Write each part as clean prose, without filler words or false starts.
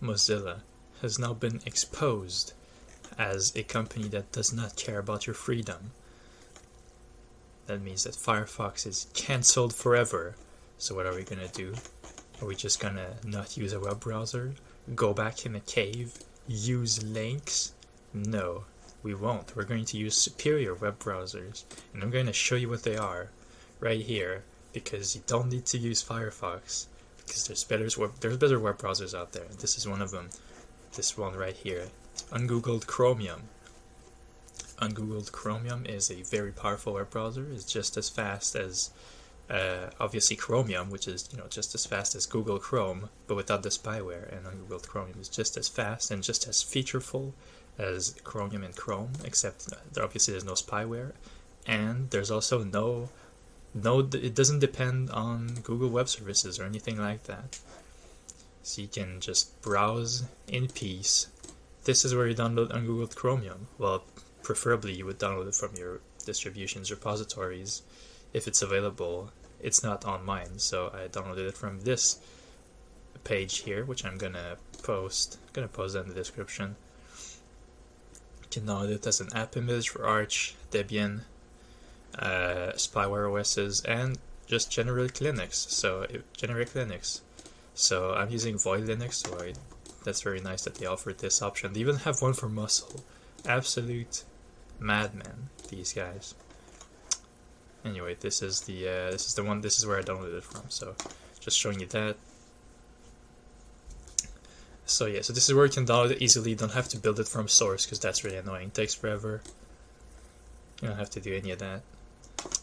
Mozilla has now been exposed as a company that does not care about your freedom. That means that Firefox is cancelled forever. So what are we gonna do? Are we just gonna not use a web browser? Go back in a cave? Use links? No, we won't. We're going to use superior web browsers, and I'm going to show you what they are right here, because you don't need to use Firefox, because there's better web browsers out there. This is one of them. This one right here, Ungoogled Chromium. Ungoogled Chromium is a very powerful web browser. It's just as fast as obviously Chromium, which is just as fast as Google Chrome, but without the spyware. And Ungoogled Chromium is just as fast and just as featureful as Chromium and Chrome, except obviously there's no spyware, and there's also it doesn't depend on Google Web Services or anything like that. So you can just browse in peace. This is where you download Ungoogled Chromium. Well, preferably you would download it from your distribution's repositories if it's available. It's not on mine, so I downloaded it from this page here, which I'm gonna post. I'm gonna post that in the description. You can download it as an app image for Arch, Debian, spyware OSs, and just generic Linux. So I'm using Void Linux, so that's very nice that they offered this option. They even have one for Muscle. Absolute madmen, these guys. Anyway, this is the one. This is where I downloaded it from. So just showing you that. So yeah, so this is where you can download it easily. You don't have to build it from source, because that's really annoying. It takes forever. You don't have to do any of that.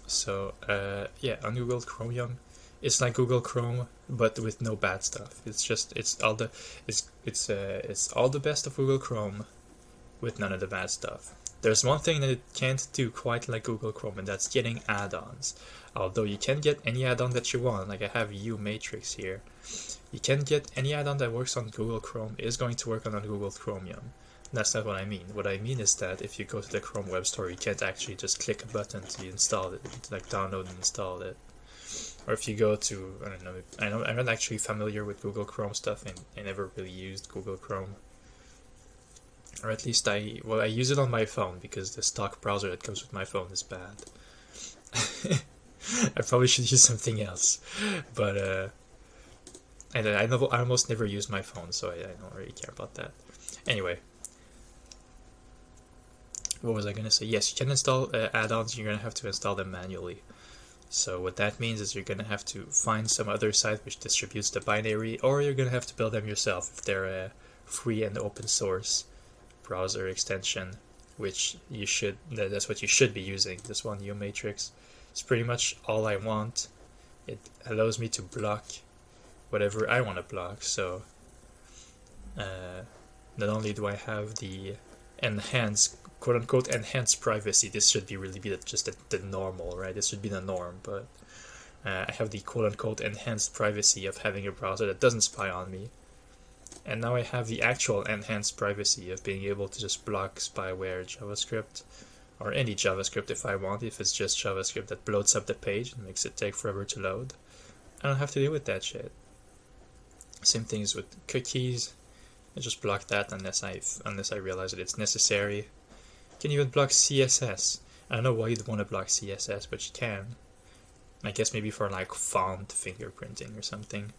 So yeah, on Google Chromium, it's like Google Chrome, but with no bad stuff. It's all the best of Google Chrome, with none of the bad stuff. There's one thing that it can't do quite like Google Chrome, and that's getting add-ons. Although you can get any add-on that you want, like I have U Matrix here. You can get any add-on that works on Google Chrome is going to work on Google Chromium. That's not what I mean. What I mean is that if you go to the Chrome Web Store, you can't actually just click a button to install it, like download and install it. Or if you go to, I don't know, I'm not actually familiar with Google Chrome stuff, and I never really used Google Chrome. Or at least I use it on my phone, because the stock browser that comes with my phone is bad. I probably should use something else, but I almost never use my phone, so I don't really care about that. Anyway, what was I gonna say? Yes, you can install add-ons. You're gonna have to install them manually. So what that means is you're gonna have to find some other site which distributes the binary, or you're gonna have to build them yourself if they're a free and open source browser extension, which you should. That's what you should be using. This one, U Matrix, is pretty much all I want. It allows me to block whatever I want to block. So not only do I have the enhanced, quote-unquote enhanced privacy, this should be just the normal, right? This should be the norm, but I have the quote-unquote enhanced privacy of having a browser that doesn't spy on me. And now I have the actual enhanced privacy of being able to just block spyware JavaScript, or any JavaScript if I want. If it's just JavaScript that bloats up the page and makes it take forever to load, I don't have to deal with that shit. Same things with cookies. I just block that unless I realize that it's necessary. You can even block CSS. I don't know why you'd want to block CSS, but you can. I guess maybe for like font fingerprinting or something.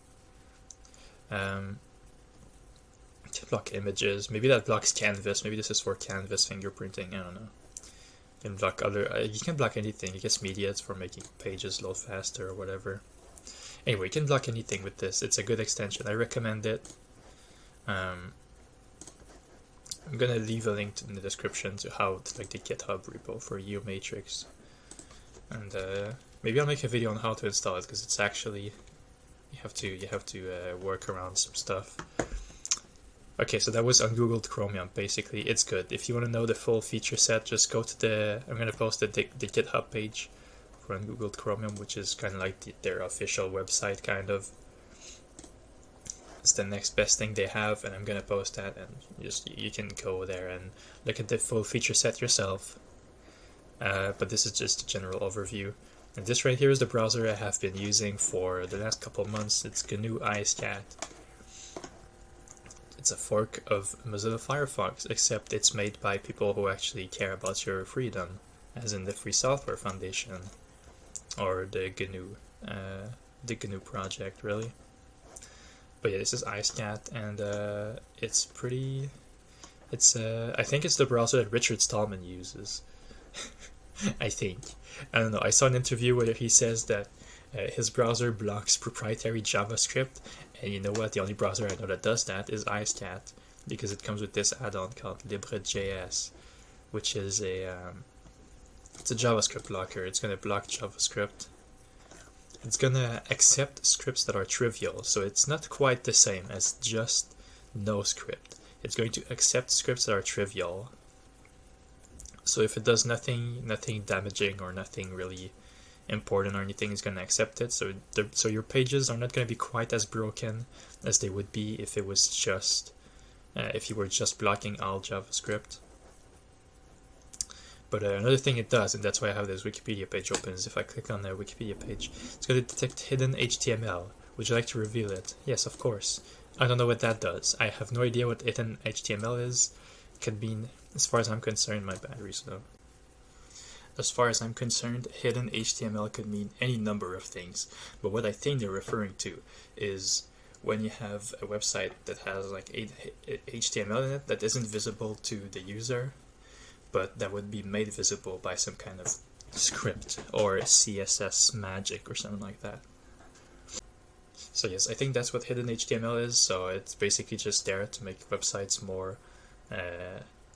To block images. Maybe that blocks canvas. Maybe this is for canvas fingerprinting. I don't know. You can block you can block anything. I guess media, it's for making pages load faster or whatever. Anyway, you can block anything with this. It's a good extension. I recommend it. I'm gonna leave a link in the description to the GitHub repo for U Matrix, and maybe I'll make a video on how to install it, because it's actually you have to work around some stuff. Okay, so that was Ungoogled Chromium. Basically, it's good. If you want to know the full feature set, just go to I'm gonna post the GitHub page for Ungoogled Chromium, which is kind of like their official website, kind of. It's the next best thing they have, and I'm gonna post that, and you can go there and look at the full feature set yourself. But this is just a general overview. And this right here is the browser I have been using for the last couple of months. It's GNU Ice Cat. It's a fork of Mozilla Firefox, except it's made by people who actually care about your freedom, as in the Free Software Foundation or the GNU project, really. But yeah, this is Ice Cat, and it's pretty. It's I think it's the browser that Richard Stallman uses. I think. I don't know. I saw an interview where he says that his browser blocks proprietary JavaScript, and you know what? The only browser I know that does that is Ice Cat, because it comes with this add-on called Libre.js, which is it's a JavaScript blocker. It's gonna block JavaScript. It's gonna accept scripts that are trivial, so it's not quite the same as just no script. It's going to accept scripts that are trivial. So if it does nothing damaging or nothing really important or anything, it's going to accept it. So your pages are not going to be quite as broken as they would be if it was just if you were just blocking all JavaScript. But another thing it does, and that's why I have this Wikipedia page open, is if I click on the Wikipedia page, it's going to detect hidden HTML. Would you like to reveal it? Yes, of course. I don't know what that does. I have no idea what hidden HTML is. It could mean, as far as I'm concerned, my battery's low. As far as I'm concerned, hidden HTML could mean any number of things. But what I think they're referring to is when you have a website that has like HTML in it that isn't visible to the user, but that would be made visible by some kind of script or CSS magic or something like that. So yes, I think that's what hidden HTML is. So it's basically just there to make websites more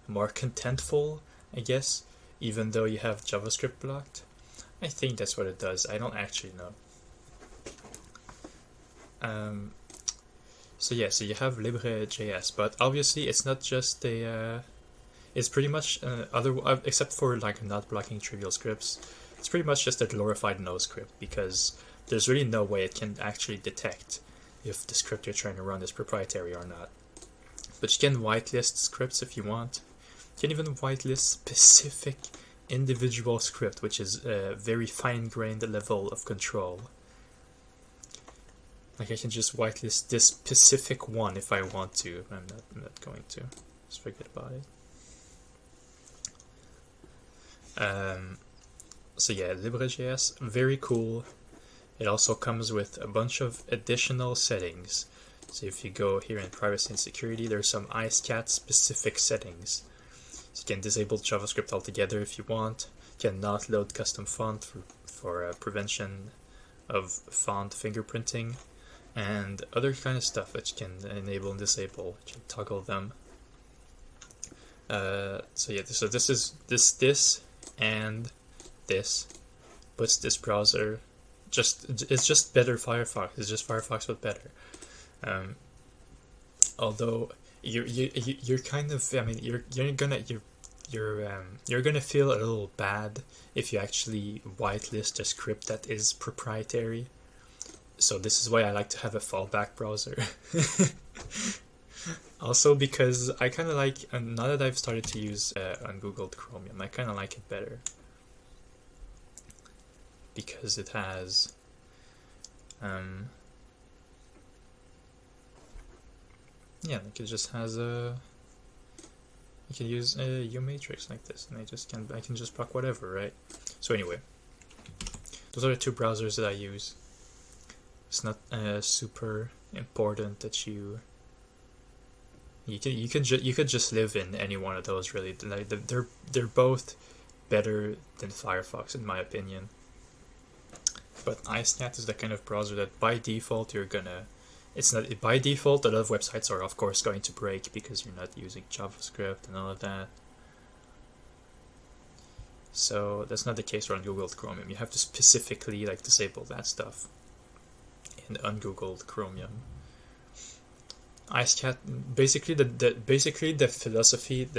contentful, I guess, even though you have JavaScript blocked. I think that's what it does. I don't actually know. So yeah, so you have Libre.js, but obviously it's not just a. It's pretty much except for like not blocking trivial scripts. It's pretty much just a glorified no script, because there's really no way it can actually detect if the script you're trying to run is proprietary or not. But you can whitelist scripts if you want. You can even whitelist specific individual script, which is a very fine-grained level of control. Like I can just whitelist this specific one if I want to. I'm not going to. Just forget about it. So yeah, Libre.js, very cool. It also comes with a bunch of additional settings. So if you go here in privacy and security, there's some Ice Cat specific settings. So you can disable JavaScript altogether if you want. You can not load custom font for prevention of font fingerprinting, and other kind of stuff that you can enable and disable. You can toggle them. So yeah, so this is this and this puts this browser it's just better Firefox. It's just Firefox but better. Although you're kind of, I mean, you're gonna feel a little bad if you actually whitelist a script that is proprietary. So this is why I like to have a fallback browser. Also because I kind of like, and now that I've started to use Ungoogled Chromium, I kind of like it better. Because it has yeah, like it just has you can use a U-matrix like this, and I can just block whatever, right? So anyway, those are the two browsers that I use. It's not super important that you could just live in any one of those, really. Like they're both better than Firefox in my opinion. But Ice Cat is the kind of browser that by default by default a lot of websites are of course going to break because you're not using JavaScript and all of that. So that's not the case on Googled Chromium. You have to specifically like disable that stuff in Ungoogled Chromium. Ice Cat, basically the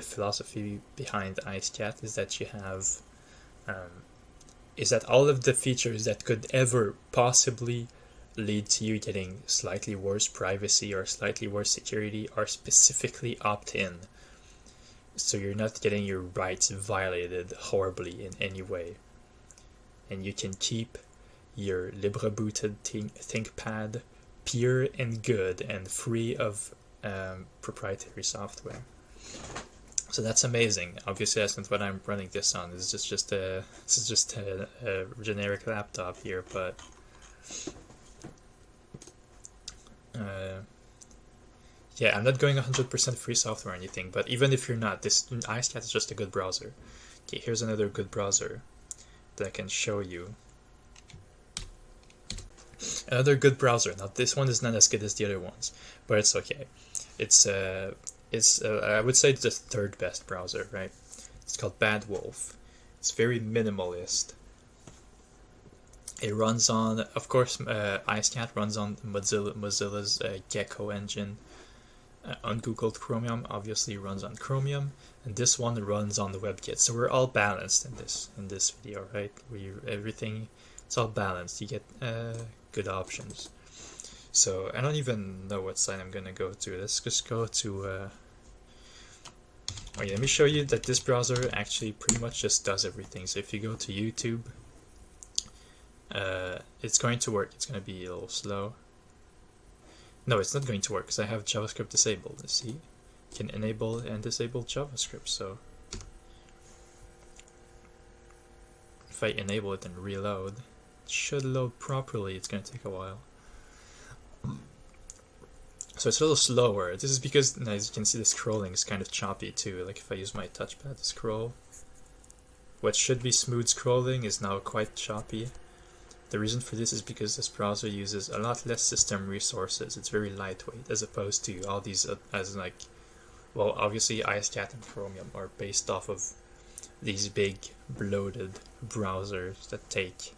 philosophy behind Ice Cat is that you have is that all of the features that could ever possibly lead to you getting slightly worse privacy or slightly worse security are specifically opt-in. So you're not getting your rights violated horribly in any way. And you can keep your Libre-booted ThinkPad pure and good and free of proprietary software. So that's amazing. Obviously, that's not what I'm running this on. This is just a generic laptop here, but yeah, I'm not going 100% free software or anything. But even if you're not, this Ice Cat is just a good browser. Okay, here's another good browser that I can show you. Another good browser. Now this one is not as good as the other ones, but it's okay. It's I would say it's the third best browser, right? It's called Bad Wolf. It's very minimalist. It runs on, of course, IceCat runs on Mozilla's Gecko engine. On Google Chromium, obviously runs on Chromium, and this one runs on the WebKit. So we're all balanced in this video, right? It's all balanced. You get good options. So I don't even know what site I'm gonna go to. Let's just go to. Okay, let me show you that this browser actually pretty much just does everything. So if you go to YouTube, it's going to work. It's going to be a little slow. No, it's not going to work because I have JavaScript disabled. See, you can enable and disable JavaScript. So if I enable it and reload, it should load properly. It's going to take a while. So it's a little slower. This is because, as you can see, the scrolling is kind of choppy too. Like if I use my touchpad to scroll, what should be smooth scrolling is now quite choppy. The reason for this is because this browser uses a lot less system resources. It's very lightweight as opposed to all these well, obviously IceCat and Chromium are based off of these big bloated browsers that take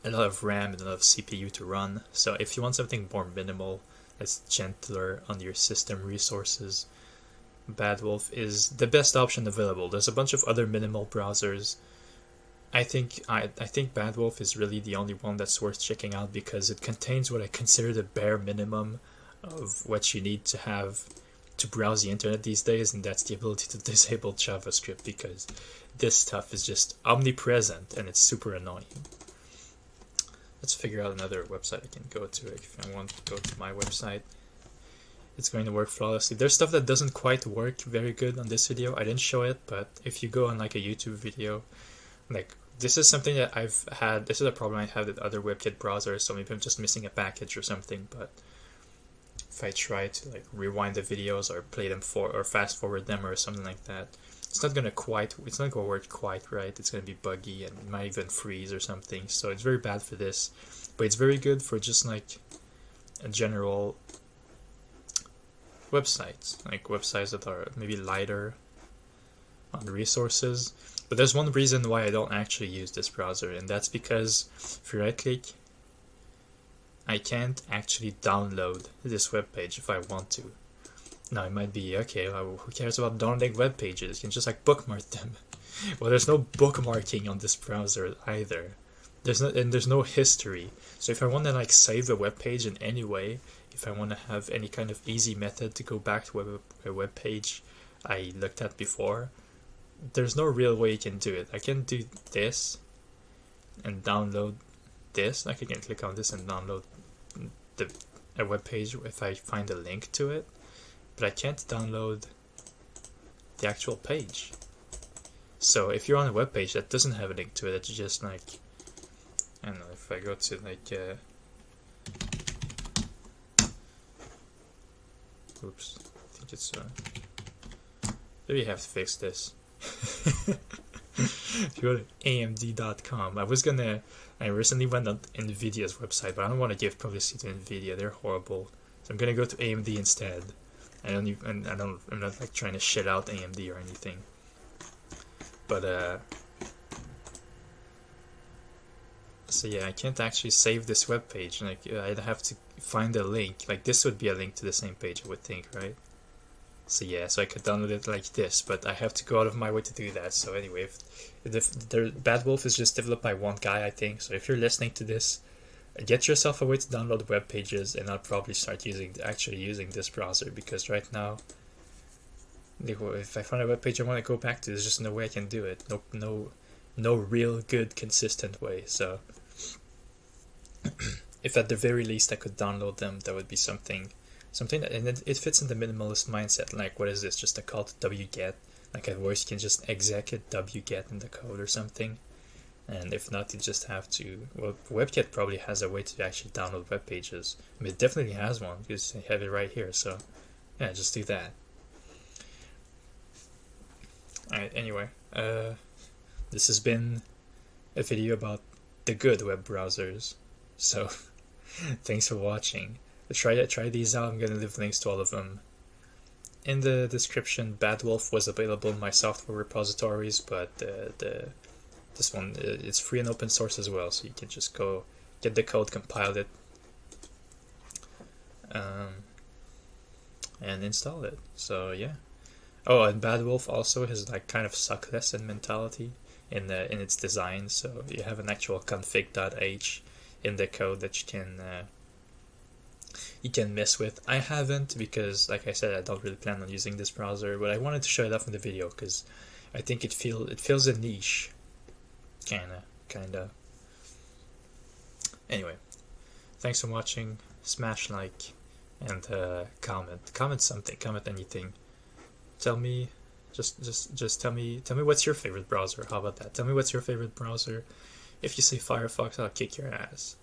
a lot of RAM and a lot of CPU to run. So if you want something more minimal, that's gentler on your system resources, Bad Wolf is the best option available. There's a bunch of other minimal browsers. I think Bad Wolf is really the only one that's worth checking out because it contains what I consider the bare minimum of what you need to have to browse the internet these days, and that's the ability to disable JavaScript, because this stuff is just omnipresent and it's super annoying. Let's figure out another website I can go to. If I want to go to my website, it's going to work flawlessly. There's stuff that doesn't quite work very good on this video. I didn't show it, but if you go on like a YouTube video, like this is something that I've had, this is a problem I have with other WebKit browsers, so maybe I'm just missing a package or something, but if I try to like rewind the videos or play them or fast forward them or something like that, it's not gonna work quite right. It's gonna be buggy and it might even freeze or something. So it's very bad for this, but it's very good for just like a general websites, like websites that are maybe lighter on resources. But there's one reason why I don't actually use this browser, and that's because if you right click, I can't actually download this web page if I want to. Now it might be, okay, well, who cares about downloading web pages? You can just like bookmark them. Well, there's no bookmarking on this browser either. There's no history. So if I want to like save a web page in any way, if I want to have any kind of easy method to go back to a web page I looked at before, there's no real way you can do it. I can do this and download this. Like I can click on this and download a web page if I find a link to it, but I can't download the actual page. So if you're on a web page that doesn't have a link to it, it's just like, I don't know, if I go to like oops, I think it's maybe you have to fix this. If you go to AMD.com, I recently went on Nvidia's website, but I don't want to give publicity to Nvidia. They're horrible. So I'm gonna go to AMD instead. I'm not like trying to shit out AMD or anything. But so yeah, I can't actually save this web page. Like I'd have to find a link. Like this would be a link to the same page, I would think, right? So yeah, so I could download it like this, but I have to go out of my way to do that. So anyway, Bad Wolf is just developed by one guy, I think. So if you're listening to this, get yourself a way to download web pages, and I'll probably start actually using this browser, because right now, if I find a web page I want to go back to, there's just no way I can do it. No real good consistent way. So if at the very least I could download them, that would be something something that, and it fits in the minimalist mindset. Like, what is this? Just a call to wget? Like, at worst, you can just execute wget in the code or something. And if not, you just have to. Well, WebKit probably has a way to actually download web pages. I mean, it definitely has one because I have it right here. So, yeah, just do that. Alright, anyway, this has been a video about the good web browsers. So, thanks for watching. Try these out. I'm gonna leave links to all of them in the description. Bad Wolf was available in my software repositories, but this one, it's free and open source as well, so you can just go get the code, compile it, and install it. So yeah. Oh, and Bad Wolf also has like kind of suck lesson mentality in its design. So you have an actual config.h in the code that you can mess with. I haven't, because like I said, I don't really plan on using this browser, but I wanted to show it off in the video because I think it fills a niche. Kinda. Anyway, thanks for watching. Smash like and comment something, comment anything. Tell me, just tell me what's your favorite browser. How about that? Tell me what's your favorite browser. If you say Firefox, I'll kick your ass.